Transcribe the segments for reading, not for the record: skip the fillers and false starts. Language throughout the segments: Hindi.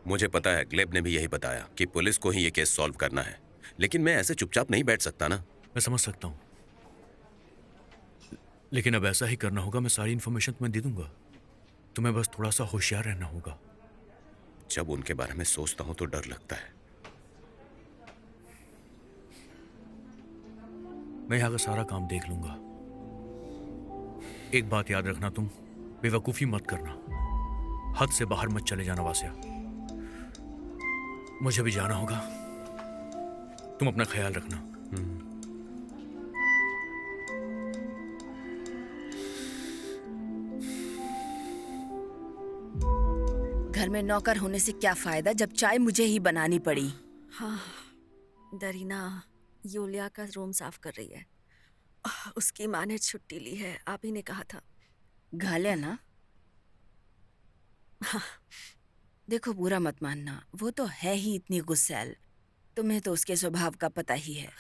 मुझे पता है, ग्लेब ने भी यही बताया कि पुलिस को ही ये केस सॉल्व करना है, लेकिन मैं ऐसे चुपचाप नहीं बैठ सकता ना। मैं समझ सकता हूँ, लेकिन अब ऐसा ही करना होगा। मैं सारी इन्फॉर्मेशन तुम्हें दे दूंगा, तुम्हें बस थोड़ा सा होशियार रहना होगा। जब उनके बारे में सोचता हूँ तो डर लगता है। मैं यहाँ का सारा काम देख लूंगा। एक बात याद रखना, तुम बेवकूफ़ी मत करना, हद से बाहर मत चले जाना वासिया। मुझे भी जाना होगा, तुम अपना ख्याल रखना। घर में नौकर होने से क्या फायदा जब चाय मुझे ही बनानी पड़ी। हाँ, दरीना यूलिया का रूम साफ कर रही है। उसकी माँ ने छुट्टी ली है, आप ही ने कहा था। घालिया ना, देखो बुरा मत मानना, वो तो है ही इतनी गुस्सैल। तुम्हें तो उसके स्वभाव का पता ही है,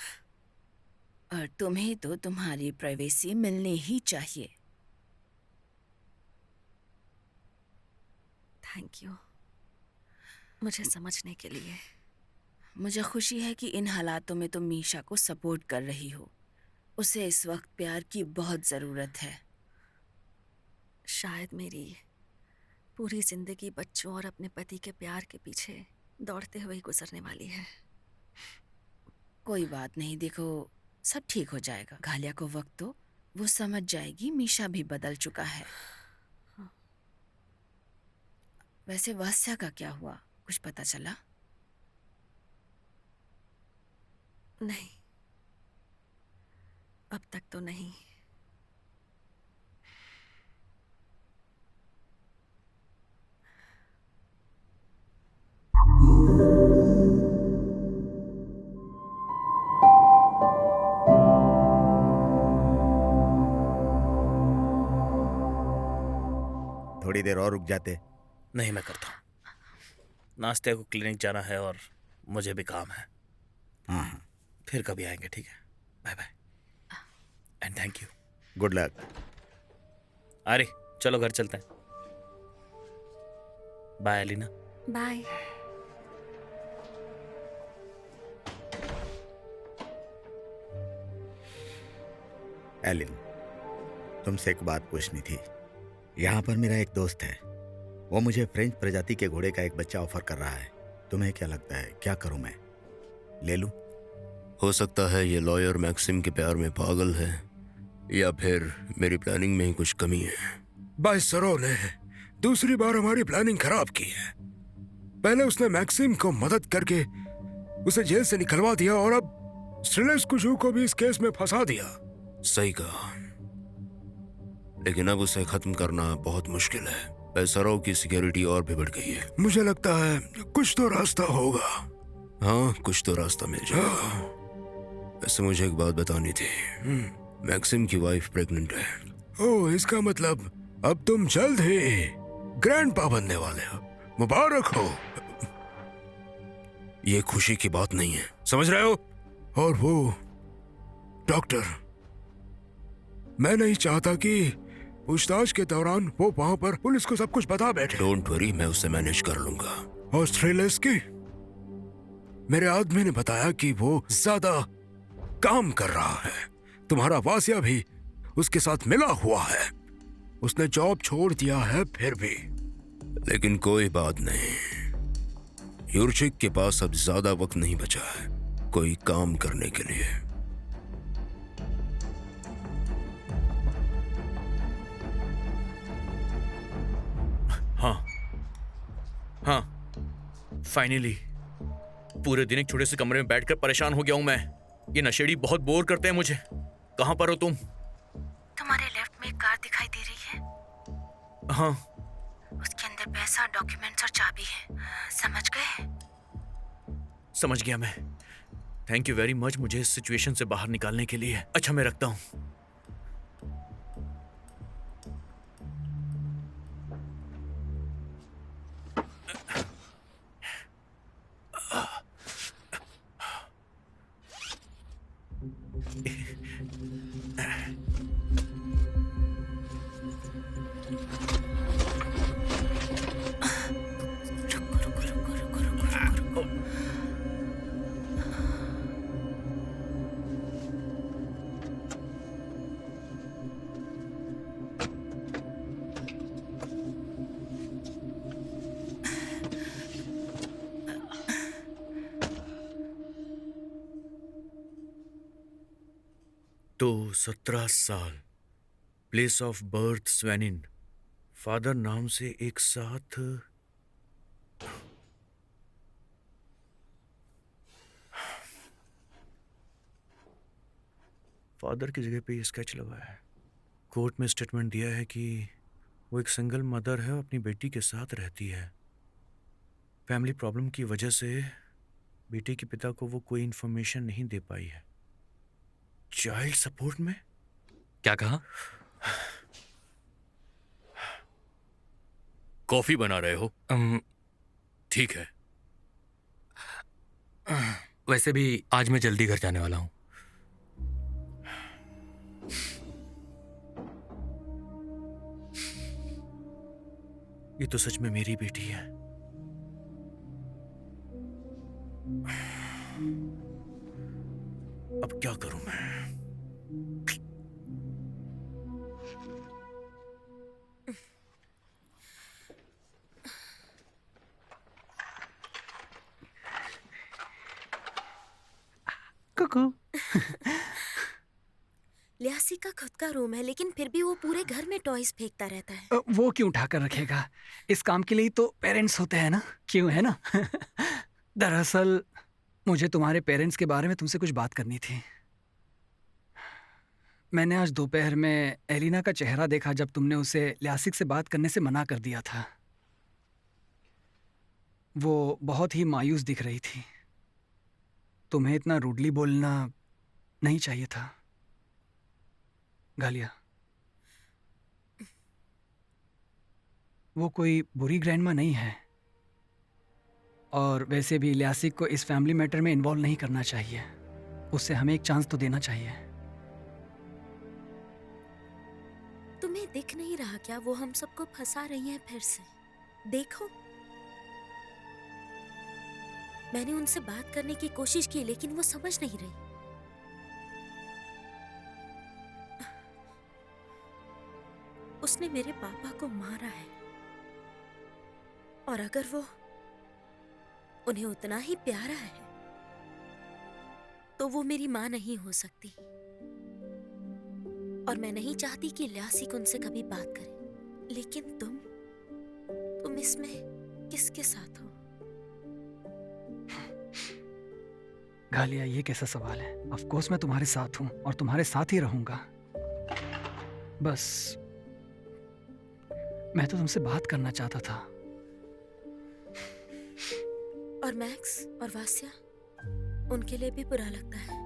और तुम्हें तो तुम्हारी प्राइवेसी मिलनी ही चाहिए। थैंक यू मुझे समझने के लिए। मुझे खुशी है कि इन हालातों में तुम मीशा को सपोर्ट कर रही हो। उसे इस वक्त प्यार की बहुत ज़रूरत है। शायद मेरी पूरी जिंदगी बच्चों और अपने पति के प्यार के पीछे दौड़ते हुए ही गुजरने वाली है। कोई बात नहीं, देखो सब ठीक हो जाएगा। घालिया को वक्त दो, वो समझ जाएगी। मीशा भी बदल चुका है। वैसे वास्या का क्या हुआ, कुछ पता चला? नहीं, अब तक तो नहीं। थोड़ी देर और रुक जाते। नहीं, मैं करता हूँ। नाश्ते को क्लिनिक जाना है और मुझे भी काम है। हाँ, फिर कभी आएंगे, ठीक है? Bye bye and thank you. Good luck. अरे चलो घर चलते हैं। बाय अलीना। बाय। एलिन, तुमसे एक बात पूछनी थी। यहाँ पर मेरा एक दोस्त है, वो मुझे फ्रेंच प्रजाति के घोड़े का एक बच्चा ऑफर कर रहा है। तुम्हें क्या लगता है, क्या करूं मैं? ले लूं? हो सकता है ये लॉयर मैक्सिम के प्यार में पागल है, या फिर मेरी प्लानिंग में ही कुछ कमी है। बाइसरो ने दूसरी बार हमारी प्लानिंग खराब की है। पहले उसने मैक्सिम को मदद करके उसे जेल से निकलवा दिया, और अब स्ट्रेलेस कुशू को भी इस केस में फंसा दिया। सही कहा, लेकिन अब उसे खत्म करना बहुत मुश्किल है। पैसरों की सिक्योरिटी और भी बढ़ गई है। मुझे लगता है कुछ तो रास्ता होगा। हाँ, कुछ तो रास्ता मिल जाएगा। वैसे मुझे एक बात बतानी थी। मैक्सिम की वाइफ प्रेग्नेंट है। ओह, इसका मतलब अब तुम जल्द ही ग्रैंडपा बनने वाले हो। मुबारक हो। ये खुशी की बात नहीं है, समझ रहे हो? और वो डॉक्टर, मैं नहीं चाहता कि पूछताछ के दौरान वो वहां पर पुलिस को सब कुछ बता बैठे। डोंट वरी, मैं उसे मैनेज कर लूंगा। और स्ट्रेलेस की, मेरे आदमी ने बताया कि वो ज्यादा काम कर रहा है। तुम्हारा वासिया भी उसके साथ मिला हुआ है। उसने जॉब छोड़ दिया है फिर भी। लेकिन कोई बात नहीं, यूरचिक के पास अब ज्यादा वक्त नहीं बचा है कोई काम करने के लिए। हाँ, फाइनली। पूरे दिन एक छोटे से कमरे में बैठकर परेशान हो गया हूं मैं। ये नशेड़ी बहुत बोर करते हैं मुझे। कहां पर हो तुम? तुम्हारे लेफ्ट में एक कार दिखाई दे रही है। हाँ, उसके अंदर पैसा, डॉक्यूमेंट्स और चाबी है। समझ गए? समझ गया मैं। थैंक यू वेरी मच मुझे इस सिचुएशन से बाहर निकालने के लिए। अच्छा, मैं रखता हूं। रुको रुको रुको तो 17 साल, प्लेस ऑफ बर्थ स्वेनिन, फादर नाम से एक साथ। फादर की जगह पे ये स्केच लगा है। कोर्ट में स्टेटमेंट दिया है कि वो एक सिंगल मदर है, अपनी बेटी के साथ रहती है। फैमिली प्रॉब्लम की वजह से बेटी के पिता को वो कोई इंफॉर्मेशन नहीं दे पाई है। चाइल्ड सपोर्ट में? क्या कहा? कॉफी बना रहे हो? ठीक है। वैसे भी आज मैं जल्दी घर जाने वाला हूँ। ये तो सच में मेरी बेटी है। अब क्या करूं मैं? लियासी का खुद का रूम है, लेकिन फिर भी वो पूरे घर में टॉयज फेंकता रहता है। वो क्यों उठाकर रखेगा? इस काम के लिए तो पेरेंट्स होते हैं ना, क्यों है ना? दरअसल मुझे तुम्हारे पेरेंट्स के बारे में तुमसे कुछ बात करनी थी। मैंने आज दोपहर में एलिना का चेहरा देखा जब तुमने उसे लियासिक से बात करने से मना कर दिया था। वो बहुत ही मायूस दिख रही थी। तुम्हें इतना रूडली बोलना नहीं चाहिए था गालिया। वो कोई बुरी ग्रैंडमा नहीं है, और वैसे भी लियासिक को इस फैमिली मैटर में इन्वॉल्व नहीं करना चाहिए। उससे हमें एक चांस तो देना चाहिए। तुम्हें दिख नहीं रहा क्या? वो हम सबको फंसा रही हैं फिर से। देखो, मैंने उनसे बात करने की कोशिश की, लेकिन वो समझ नहीं रही। उसने मेरे पापा को मारा है, और अगर वो उन्हें उतना ही प्यारा है तो वो मेरी माँ नहीं हो सकती। और मैं नहीं चाहती कि लियासिक उनसे कभी बात करे। लेकिन तुम इसमें किसके साथ हो? गालिया, ये कैसा सवाल है? ऑफ कोर्स मैं तुम्हारे साथ हूँ और तुम्हारे साथ ही रहूंगा। बस मैं तो तुमसे बात करना चाहता था। और मैक्स और वास्या, उनके लिए भी बुरा लगता है।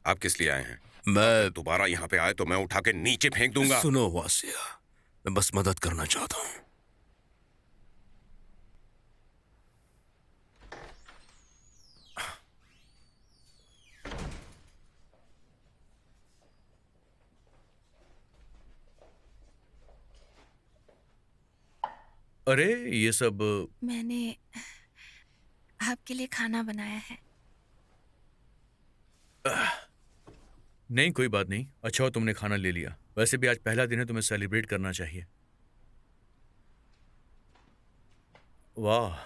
आप किस लिए आए हैं? मैं दोबारा यहाँ पे आए तो मैं उठा के नीचे फेंक दूंगा। सुनो वासिया, मैं बस मदद करना चाहता हूँ। अरे ये सब मैंने आपके लिए खाना बनाया है। नहीं, कोई बात नहीं। अच्छा हो तुमने खाना ले लिया। वैसे भी आज पहला दिन है, तुम्हें सेलिब्रेट करना चाहिए। वाह,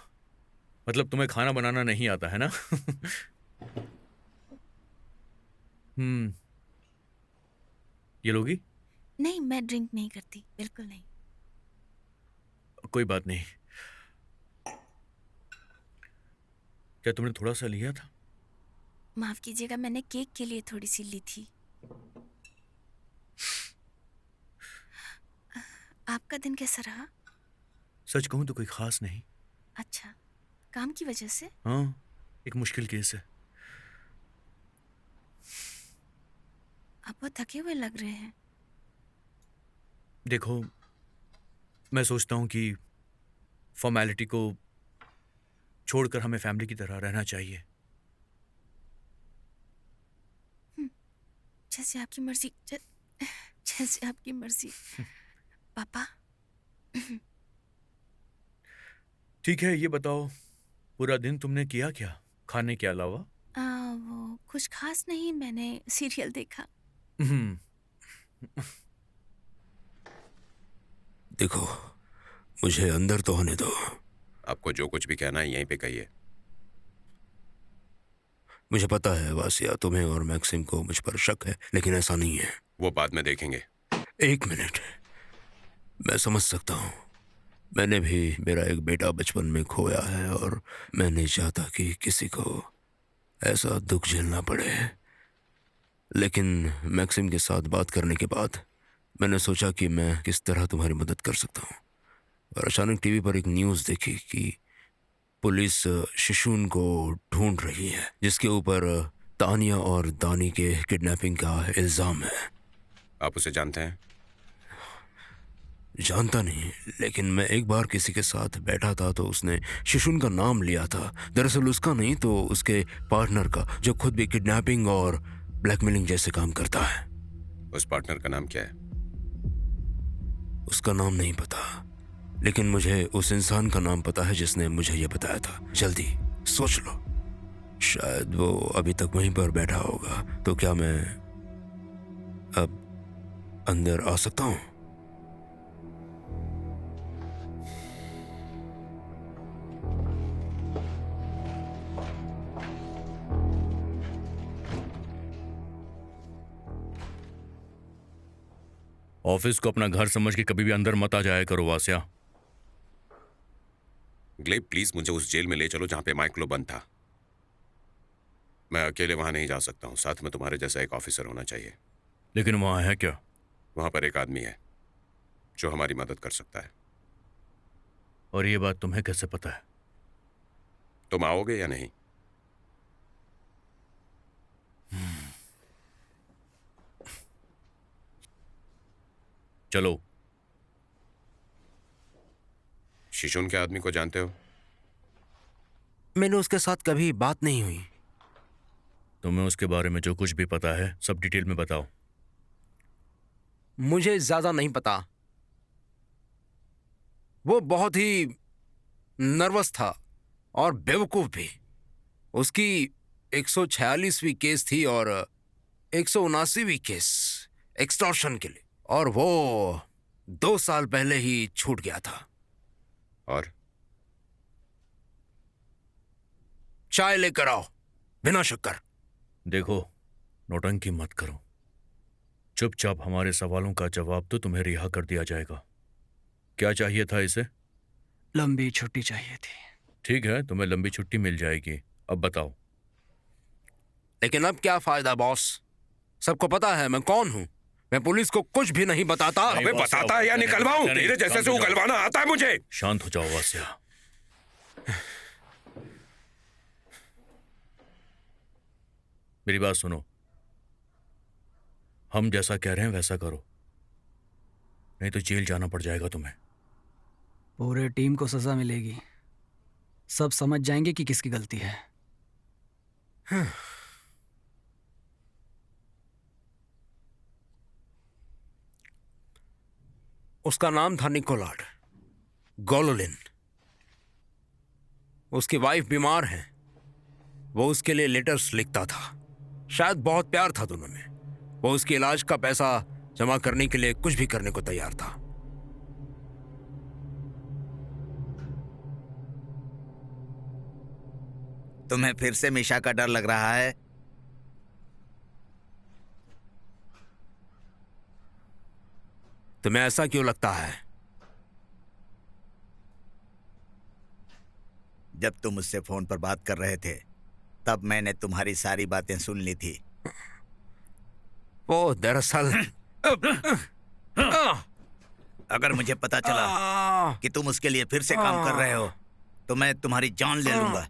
मतलब तुम्हें खाना बनाना नहीं आता है ना? ये लोगी? नहीं, मैं ड्रिंक नहीं करती, बिल्कुल नहीं। कोई बात नहीं। क्या तुमने थोड़ा सा लिया था? माफ कीजिएगा, मैंने केक के लिए थोड़ी सी ली थी। आपका दिन कैसा रहा? सच कहूं तो कोई खास नहीं। अच्छा, काम की वजह से? हाँ, एक मुश्किल केस है। आप बहुत थके हुए लग रहे हैं। देखो, मैं सोचता हूँ कि फॉर्मेलिटी को छोड़कर हमें फैमिली की तरह रहना चाहिए। जैसे आपकी मर्जी, जैसे आपकी मर्जी। पापा, ठीक है, ये बताओ, पूरा दिन तुमने किया क्या खाने के अलावा? वो कुछ खास नहीं, मैंने सीरियल देखा। हम्म, देखो, मुझे अंदर तो होने दो। आपको जो कुछ भी कहना है यहीं पे कहिए। मुझे पता है वासिया, तुम्हें और मैक्सिम को मुझ पर शक है, लेकिन ऐसा नहीं है। वो बाद में देखेंगे। एक मिनट, मैं समझ सकता हूँ। मैंने भी मेरा एक बेटा बचपन में खोया है और मैं नहीं चाहता कि किसी को ऐसा दुख झेलना पड़े। लेकिन मैक्सिम के साथ बात करने के बाद मैंने सोचा कि मैं किस तरह तुम्हारी मदद कर सकता हूँ। और अचानक टीवी पर एक न्यूज़ देखी कि पुलिस शिशुन को ढूंढ रही है, जिसके ऊपर तानिया और दानी के किडनैपिंग का इल्ज़ाम है। आप उसे जानते हैं? जानता नहीं, लेकिन मैं एक बार किसी के साथ बैठा था तो उसने शिशुन का नाम लिया था। दरअसल उसका नहीं तो उसके पार्टनर का, जो खुद भी किडनैपिंग और ब्लैकमेलिंग जैसे काम करता है। उस पार्टनर का नाम क्या है? उसका नाम नहीं पता, लेकिन मुझे उस इंसान का नाम पता है जिसने मुझे यह बताया था। जल्दी सोच लो, शायद वो अभी तक वहीं पर बैठा होगा। तो क्या मैं अब अंदर आ सकता हूँ? ऑफिस को अपना घर समझ के कभी भी अंदर मत आ जाया करो वासिया। ग्लेब, प्लीज मुझे उस जेल में ले चलो जहां पे माइक्लो बंद था। मैं अकेले वहां नहीं जा सकता हूँ, साथ में तुम्हारे जैसा एक ऑफिसर होना चाहिए। लेकिन वहां है क्या? वहां पर एक आदमी है जो हमारी मदद कर सकता है। और ये बात तुम्हें कैसे पता है? तुम आओगे या नहीं? चलो। शिशुन के आदमी को जानते हो? मैंने उसके साथ कभी बात नहीं हुई। तुम्हें उसके बारे में जो कुछ भी पता है सब डिटेल में बताओ। मुझे ज्यादा नहीं पता। वो बहुत ही नर्वस था और बेवकूफ भी। उसकी 146वीं केस थी और 179वीं केस एक्सटॉर्शन के लिए, और वो 2 साल पहले ही छूट गया था। और चाय लेकर आओ, बिना शक्कर। देखो, नौटंकी मत करो। चुपचाप हमारे सवालों का जवाब तो तुम्हें रिहा कर दिया जाएगा। क्या चाहिए था इसे? लंबी छुट्टी चाहिए थी। ठीक है, तुम्हें लंबी छुट्टी मिल जाएगी। अब बताओ। लेकिन अब क्या फायदा बॉस? सबको पता है मैं कौन हूं। मैं पुलिस को कुछ भी नहीं बताता। अबे बताता है या निकलवाऊं? तेरे जैसे से उगलवाना आता है मुझे। शांत हो जाओ वासिया। मेरी बात सुनो। हम जैसा कह रहे हैं वैसा करो, नहीं तो जेल जाना पड़ जाएगा तुम्हें। पूरे टीम को सजा मिलेगी। सब समझ जाएंगे कि किसकी गलती है। उसका नाम था निकोलाड गोलोलिन। उसकी वाइफ बीमार है। वो उसके लिए लेटर्स लिखता था। शायद बहुत प्यार था दोनों में। वो उसके इलाज का पैसा जमा करने के लिए कुछ भी करने को तैयार था। तुम्हें फिर से मिशा का डर लग रहा है? तुम्हें ऐसा क्यों लगता है? जब तुम मुझसे फोन पर बात कर रहे थे तब मैंने तुम्हारी सारी बातें सुन ली थी। वो दरअसल अगर मुझे पता चला कि तुम उसके लिए फिर से काम कर रहे हो तो मैं तुम्हारी जान ले लूंगा।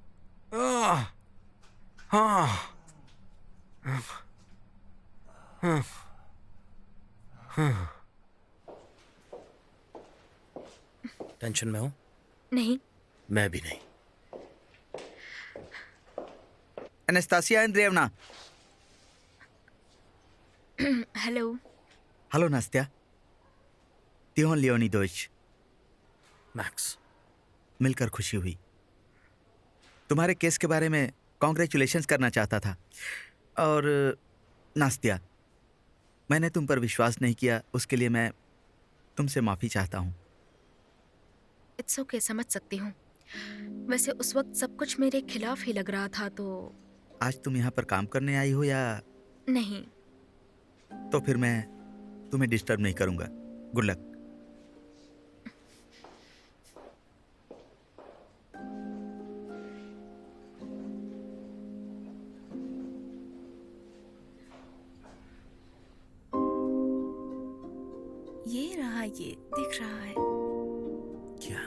हाँ टेंशन में हो? नहीं। मैं भी नहीं। Anastasia Andreyevna. Hello. Hello Nastya. Tikhon Leonidovich. Max. मिलकर खुशी हुई। तुम्हारे केस के बारे में कॉन्ग्रेचुलेशंस करना चाहता था। और नास्त्या, मैंने तुम पर विश्वास नहीं किया, उसके लिए मैं तुमसे माफ़ी चाहता हूँ। इट्स ओके, समझ सकती हूँ। वैसे उस वक्त सब कुछ मेरे खिलाफ ही लग रहा था तो। आज तुम यहाँ पर काम करने आई हो या? नहीं। तो फिर मैं तुम्हें डिस्टर्ब नहीं करूँगा। Good luck. ये रहा, ये दिख रहा है। क्या?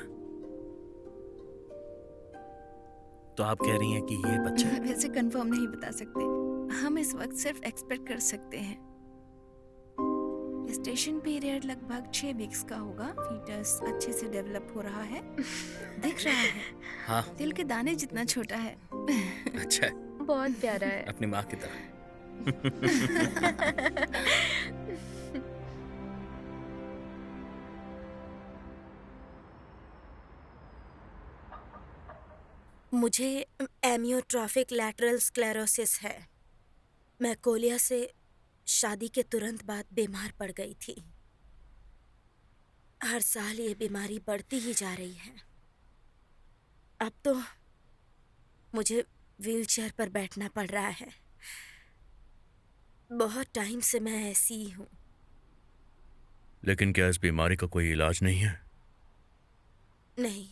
तो आप कह रही हैं कि ये बच्चा है? वैसे कंफर्म नहीं बता सकते, हम इस वक्त सिर्फ एक्सपेक्ट कर सकते हैं। स्टेशन पीरियड लगभग 6 वीक्स का होगा। फीटस अच्छे से डेवलप हो रहा है। दिख रहा है। हाँ। दिल के दाने जितना छोटा है। अच्छा है। बहुत प्यारा है। अपनी माँ की तरह। मुझे एमियोट्रॉफिक लैटरल स्क्लेरोसिस है। मैं कोलिया से शादी के तुरंत बाद बीमार पड़ गई थी। हर साल ये बीमारी बढ़ती ही जा रही है। अब तो मुझे व्हीलचेयर पर बैठना पड़ रहा है। बहुत टाइम से मैं ऐसी ही हूँ। लेकिन क्या इस बीमारी का कोई इलाज नहीं है? नहीं,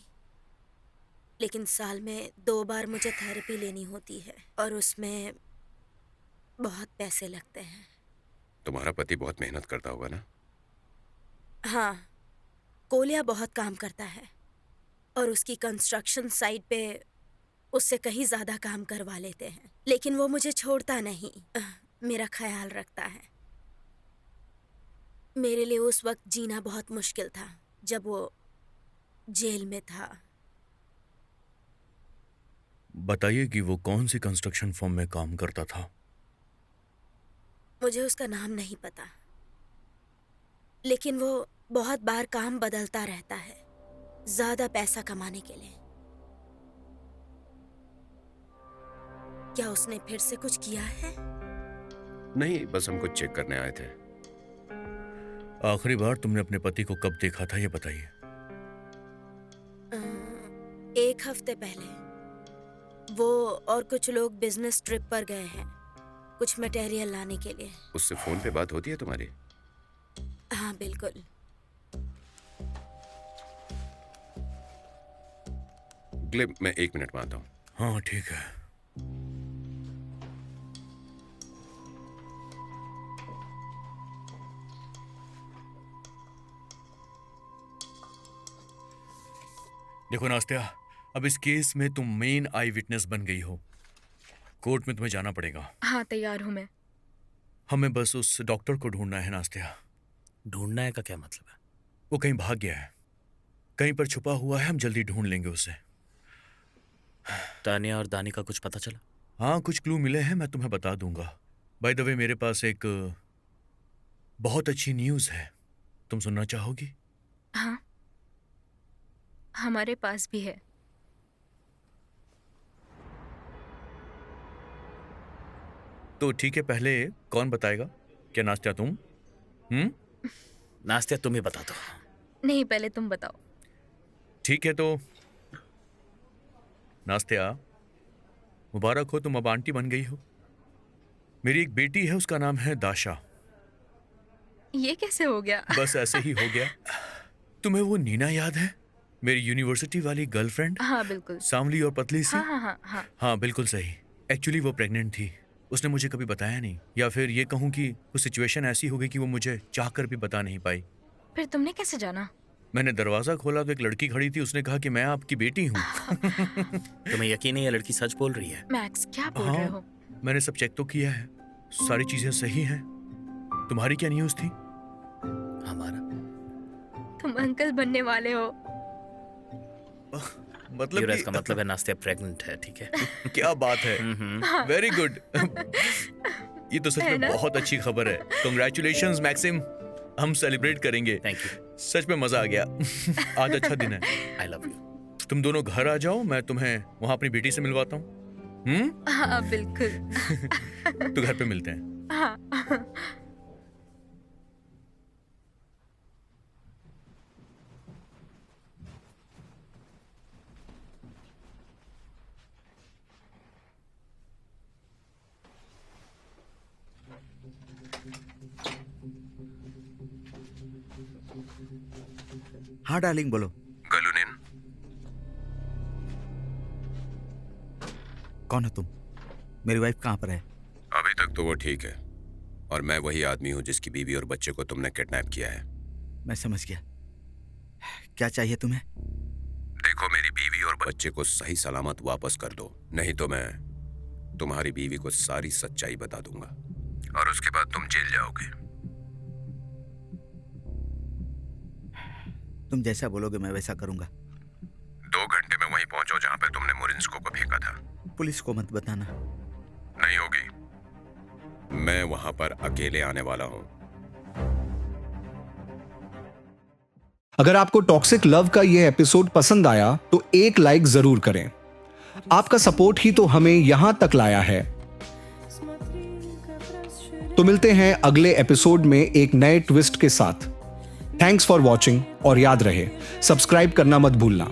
लेकिन साल में 2 बार मुझे थेरेपी लेनी होती है और उसमें बहुत पैसे लगते हैं। तुम्हारा पति बहुत मेहनत करता होगा ना? हाँ, कोलिया बहुत काम करता है और उसकी कंस्ट्रक्शन साइट पे उससे कहीं ज़्यादा काम करवा लेते हैं, लेकिन वो मुझे छोड़ता नहीं, मेरा ख्याल रखता है। मेरे लिए उस वक्त जीना बहुत मुश्किल था जब वो जेल में था। बताइए कि वो कौन सी कंस्ट्रक्शन फर्म में काम करता था? मुझे उसका नाम नहीं पता, लेकिन वो बहुत बार काम बदलता रहता है ज्यादा पैसा कमाने के लिए। क्या उसने फिर से कुछ किया है? नहीं, बस हम कुछ चेक करने आए थे। आखिरी बार तुमने अपने पति को कब देखा था, ये बताइए। 1 हफ्ते पहले वो और कुछ लोग बिजनेस ट्रिप पर गए हैं, कुछ मटेरियल लाने के लिए। उससे फोन पे बात होती है तुम्हारी? हाँ बिल्कुल। ग्लिब, मैं 1 मिनट में आता हूँ। हाँ ठीक है। देखो नास्त्या, अब इस केस में तुम मेन आई विटनेस बन गई हो। कोर्ट में तुम्हें जाना पड़ेगा। हाँ तैयार हूँ मैं। हमें बस उस डॉक्टर को ढूंढना है नास्त्या। ढूंढना है का क्या मतलब है? वो कहीं भाग गया है, कहीं पर छुपा हुआ है, हम जल्दी ढूंढ लेंगे उसे। तानिया और दानी का कुछ पता चला? हाँ, कुछ क्लू मिले हैं, मैं तुम्हें बता दूंगा। बाय द वे, मेरे पास एक बहुत अच्छी न्यूज़ है, तुम सुनना चाहोगी? हाँ, हमारे पास भी है। तो ठीक है, पहले कौन बताएगा? क्या नास्त्या तुम? नास्त्या तुम ही बता दो। नहीं, पहले तुम बताओ। ठीक है, तो नास्त्या, मुबारक हो, तुम अब आंटी बन गई हो। मेरी एक बेटी है, उसका नाम है दाशा। ये कैसे हो गया? बस ऐसे ही हो गया। तुम्हें वो नीना याद है, मेरी यूनिवर्सिटी वाली गर्लफ्रेंड? हाँ बिल्कुल। सांवली और पतली सी। हाँ हाँ हाँ हाँ। हाँ बिल्कुल सही। एक्चुअली वो प्रेग्नेंट थी, उसने मुझे कभी बताया नहीं, या फिर ये कहूँ कि वो सिचुएशन ऐसी हो गई कि वो मुझे चाहकर भी बता नहीं पाई। फिर तुमने कैसे जाना? मैंने दरवाजा खोला तो एक लड़की खड़ी थी, उसने कहा कि मैं आपकी बेटी हूँ। तुम्हें यकीन नहीं है लड़की सच बोल रही है? मैक्स, क्या बोल रहे हो? मैंने सब चेक तो किया है, सारी चीजें सही हैं। तुम्हारी क्या न्यूज़ थी? तुम अंकल बनने वाले हो। मतलब युवराज कि का मतलब है नास्तिया प्रेग्नेंट है, ठीक है? क्या बात है, वेरी गुड। ये तो सच है में ना? बहुत अच्छी खबर है। कॉन्ग्रेचुलेशंस मैक्सिम, हम सेलिब्रेट करेंगे। Thank you. सच में मजा आ गया। आज अच्छा दिन है। I love you. तुम दोनों घर आ जाओ, मैं तुम्हें वहां अपनी बेटी से मिलवाता हूँ। हाँ बिल्कुल। तो घर पे मिलते हैं। हाँ। हाँ डार्लिंग, बोलो। गलुनिन, कौन हो तुम? मेरी वाइफ कहाँ पर है? अभी तक तो वो ठीक है, और मैं वही आदमी हूँ जिसकी बीवी और बच्चे को तुमने किडनैप किया है। मैं समझ गया। क्या चाहिए तुम्हें? देखो, मेरी बीवी और बच्चे को सही सलामत वापस कर दो, नहीं तो मैं तुम्हारी बीवी को सारी सच्चाई बता दूंगा और उसके बाद तुम जेल जाओगे। तुम जैसा बोलोगे मैं वैसा करूंगा। 2 घंटे में वहीं पहुंचो जहां पे तुमने मोरिंस्को को फेंका था। पुलिस को मत बताना। नहीं होगी, मैं वहां पर अकेले आने वाला हूं। अगर आपको टॉक्सिक लव का यह एपिसोड पसंद आया तो एक लाइक जरूर करें। आपका सपोर्ट ही तो हमें यहां तक लाया है। तो मिलते हैं अगले एपिसोड में एक नए ट्विस्ट के साथ। थैंक्स फॉर वॉचिंग, और याद रहे सब्सक्राइब करना मत भूलना।